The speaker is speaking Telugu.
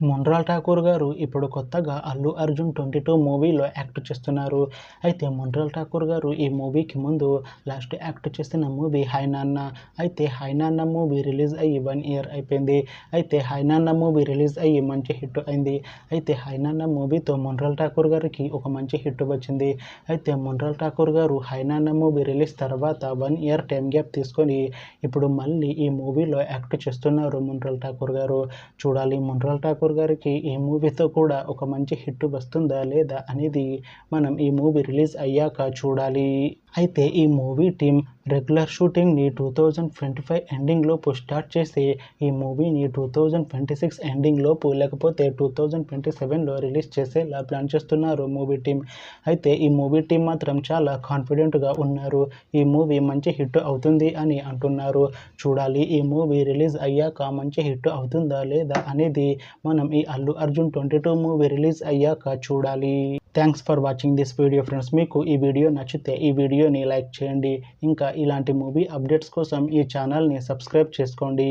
మొన్రాల్ ఠాకూర్ గారు ఇప్పుడు కొత్తగా 'అల్లు అర్జున్ 22' మూవీలో యాక్ట్ చేస్తున్నారు. అయితే మొన్రాల్ ఠాకూర్ గారు ఈ మూవీకి ముందు లాస్ట్ యాక్ట్ చేసిన మూవీ 'హాయ్ నాన్న'. అయితే 'హాయ్ నాన్న' మూవీ రిలీజ్ అయ్యి 1 ఇయర్ అయిపోయింది. అయితే 'హాయ్ నాన్న' మూవీ రిలీజ్ అయ్యి మంచి హిట్ అయింది. అయితే 'హాయ్ నాన్న' మూవీతో మొన్రాల్ ఠాకూర్ గారికి ఒక మంచి హిట్ వచ్చింది. అయితే మొన్రాల్ ఠాకూర్ గారు 'హాయ్ నాన్న' మూవీ రిలీజ్ తర్వాత 1 ఇయర్ టైం గ్యాప్ తీసుకొని ఇప్పుడు మళ్ళీ ఈ మూవీలో యాక్ట్ చేస్తున్నారు మొన్రాల్ ఠాకూర్ గారు. చూడాలి మొన్రాల్ ఠాకూర్ గారికి ఈ మూవీతో కూడా ఒక మంచి హిట్ వస్తుందా లేదా అనేది మనం ఈ మూవీ రిలీజ్ అయ్యాక చూడాలి. అయితే ఈ మూవీ టీం రెగ్యులర్ షూటింగ్ని 2025 ఎండింగ్ లోపు స్టార్ట్ చేసి ఈ మూవీని 2026 ఎండింగ్ లోపు లేకపోతే 2027లో రిలీజ్ చేసేలా ప్లాన్ చేస్తున్నారు మూవీ టీం. అయితే ఈ మూవీ టీం మాత్రం చాలా కాన్ఫిడెంట్గా ఉన్నారు. ఈ మూవీ మంచి హిట్ అవుతుంది అని అంటున్నారు. చూడాలి ఈ మూవీ రిలీజ్ అయ్యాక మంచి హిట్ అవుతుందా లేదా అనేది మనం ఈ 'అల్లు అర్జున్ 22' మూవీ రిలీజ్ అయ్యాక చూడాలి. Thanks for watching this video friends. మీకు ఈ వీడియో నచ్చితే ఈ వీడియోని లైక్ చేయండి. ఇంకా ఇలాంటి మూవీ అప్డేట్స్ కోసం ఈ ఛానల్ని సబ్స్క్రైబ్ చేసుకోండి.